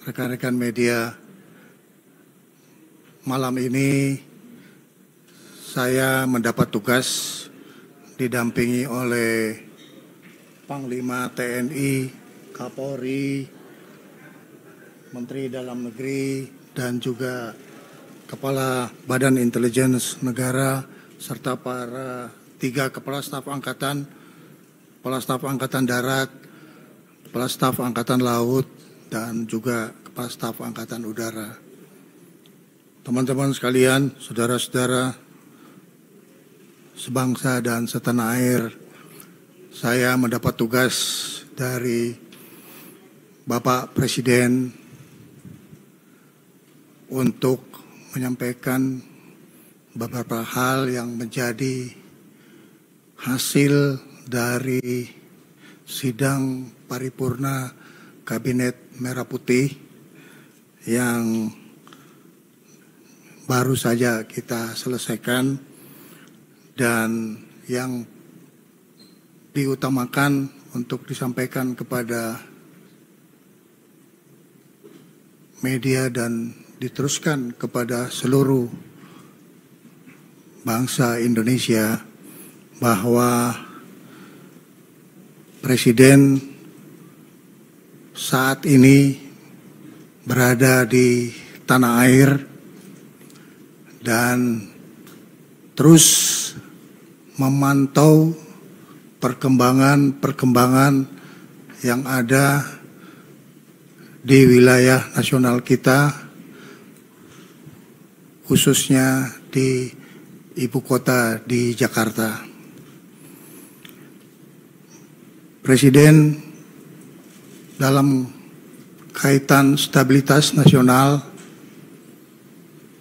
Rekan-rekan media, malam ini saya mendapat tugas didampingi oleh Panglima TNI, Kapolri, Menteri Dalam Negeri, dan juga Kepala Badan Intelijen Negara, serta para 3 Kepala Staf Angkatan, Kepala Staf Angkatan Darat, Kepala Staf Angkatan Laut, dan juga Kepala Staf Angkatan Udara. Teman-teman sekalian, saudara-saudara sebangsa dan setanah air, saya mendapat tugas dari Bapak Presiden untuk menyampaikan beberapa hal yang menjadi hasil dari sidang paripurna Kabinet Merah Putih yang baru saja kita selesaikan, dan yang diutamakan untuk disampaikan kepada media dan diteruskan kepada seluruh bangsa Indonesia bahwa Presiden saat ini berada di tanah air dan terus memantau perkembangan yang ada di wilayah nasional kita, khususnya di ibu kota di Jakarta. Presiden dalam kaitan stabilitas nasional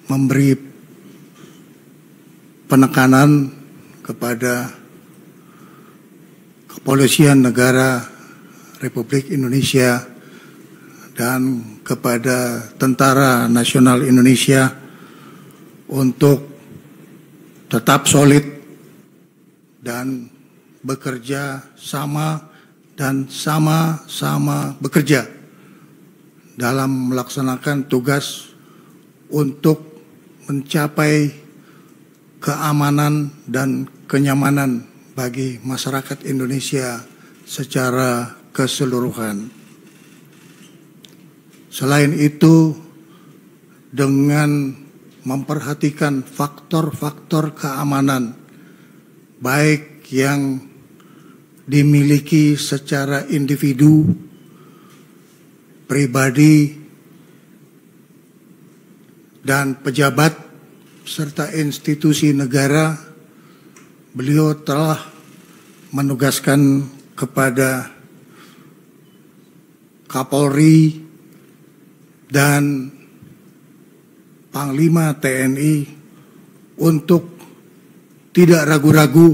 memberi penekanan kepada Kepolisian Negara Republik Indonesia dan kepada Tentara Nasional Indonesia untuk tetap solid dan bekerja sama bekerja dalam melaksanakan tugas untuk mencapai keamanan dan kenyamanan bagi masyarakat Indonesia secara keseluruhan. Selain itu, dengan memperhatikan faktor-faktor keamanan baik yang dimiliki secara individu, pribadi, dan pejabat serta institusi negara, beliau telah menugaskan kepada Kapolri dan Panglima TNI untuk tidak ragu-ragu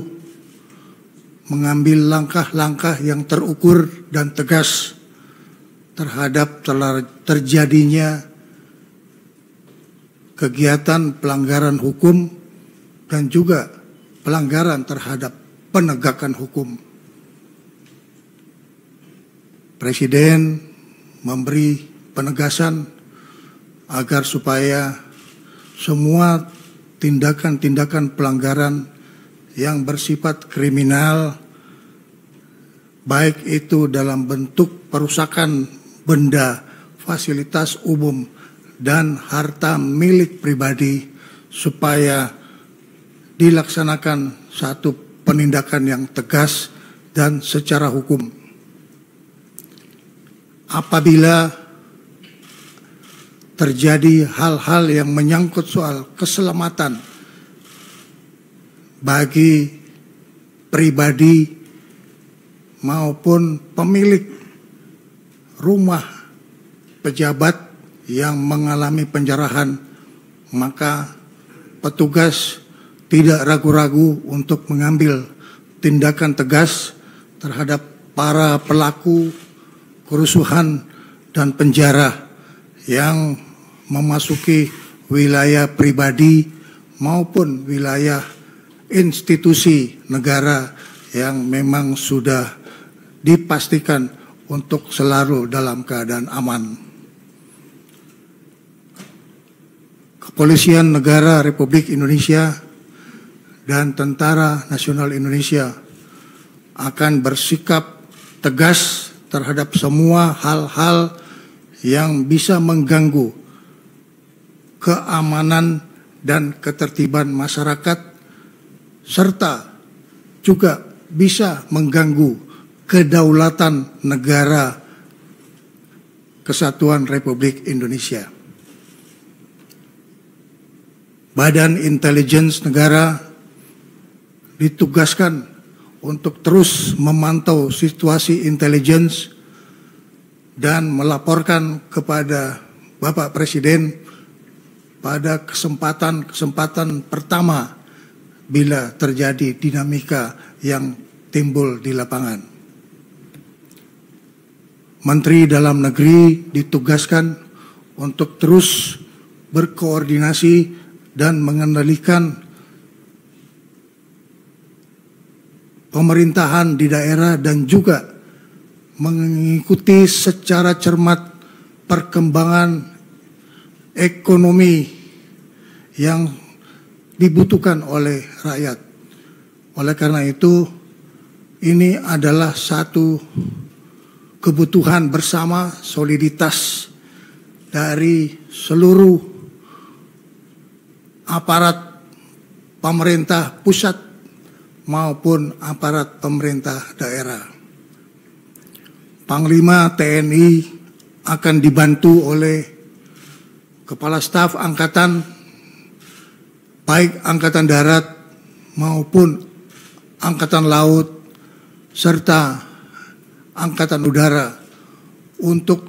mengambil langkah-langkah yang terukur dan tegas terhadap terjadinya kegiatan pelanggaran hukum dan juga pelanggaran terhadap penegakan hukum. Presiden memberi penegasan agar supaya semua tindakan-tindakan pelanggaran yang bersifat kriminal, baik itu dalam bentuk perusakan benda, fasilitas umum, dan harta milik pribadi, supaya dilaksanakan satu penindakan yang tegas dan secara hukum. Apabila terjadi hal-hal yang menyangkut soal keselamatan bagi pribadi maupun pemilik rumah pejabat yang mengalami penjarahan, maka petugas tidak ragu-ragu untuk mengambil tindakan tegas terhadap para pelaku kerusuhan dan penjara yang memasuki wilayah pribadi maupun wilayah institusi negara yang memang sudah dipastikan untuk selalu dalam keadaan aman. Kepolisian Negara Republik Indonesia dan Tentara Nasional Indonesia akan bersikap tegas terhadap semua hal-hal yang bisa mengganggu keamanan dan ketertiban masyarakat, serta juga bisa mengganggu kedaulatan negara Kesatuan Republik Indonesia. Badan Intelijen Negara ditugaskan untuk terus memantau situasi intelijen dan melaporkan kepada Bapak Presiden pada kesempatan pertama bila terjadi dinamika yang timbul di lapangan. Menteri Dalam Negeri ditugaskan untuk terus berkoordinasi dan mengendalikan pemerintahan di daerah dan juga mengikuti secara cermat perkembangan ekonomi yang dibutuhkan oleh rakyat. Oleh karena itu, ini adalah satu kebutuhan bersama, soliditas dari seluruh aparat pemerintah pusat maupun aparat pemerintah daerah. Panglima TNI akan dibantu oleh Kepala Staf Angkatan, baik Angkatan Darat maupun Angkatan Laut, serta Angkatan Udara untuk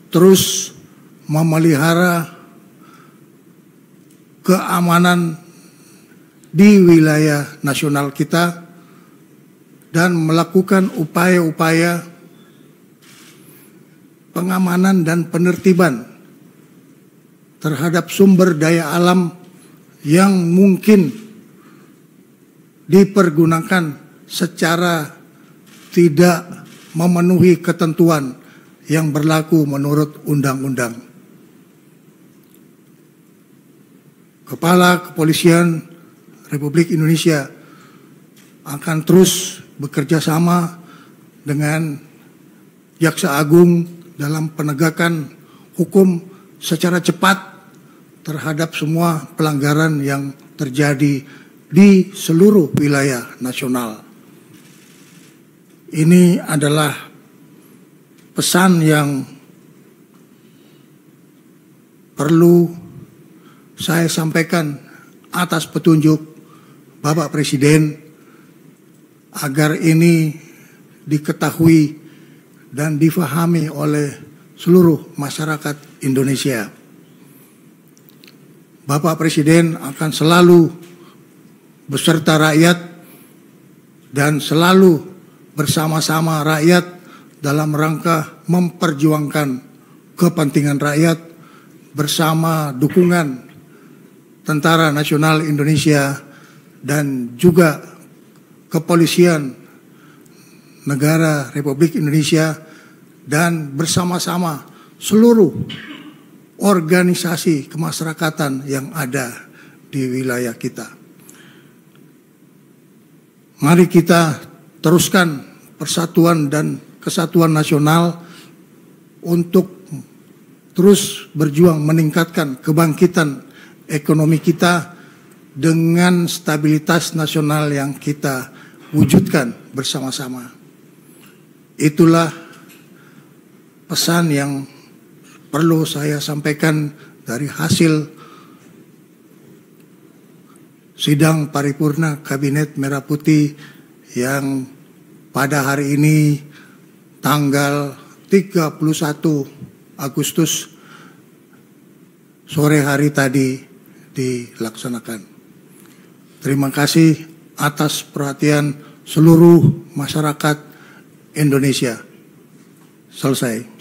terus memelihara keamanan di wilayah nasional kita dan melakukan upaya-upaya pengamanan dan penertiban terhadap sumber daya alam yang mungkin dipergunakan secara tidak memenuhi ketentuan yang berlaku menurut undang-undang. Kepala Kepolisian Republik Indonesia akan terus bekerja sama dengan Jaksa Agung dalam penegakan hukum secara cepat terhadap semua pelanggaran yang terjadi di seluruh wilayah nasional. Ini adalah pesan yang perlu saya sampaikan atas petunjuk Bapak Presiden agar ini diketahui dan difahami oleh seluruh masyarakat Indonesia. Bapak Presiden akan selalu beserta rakyat dan selalu bersama-sama rakyat dalam rangka memperjuangkan kepentingan rakyat bersama dukungan Tentara Nasional Indonesia dan juga Kepolisian Negara Republik Indonesia dan bersama-sama seluruh organisasi kemasyarakatan yang ada di wilayah kita. Mari kita teruskan persatuan dan kesatuan nasional untuk terus berjuang meningkatkan kebangkitan ekonomi kita dengan stabilitas nasional yang kita wujudkan bersama-sama. Itulah pesan yang perlu saya sampaikan dari hasil sidang paripurna Kabinet Merah Putih yang pada hari ini tanggal 31 Agustus sore hari tadi dilaksanakan. Terima kasih atas perhatian seluruh masyarakat Indonesia. Selesai.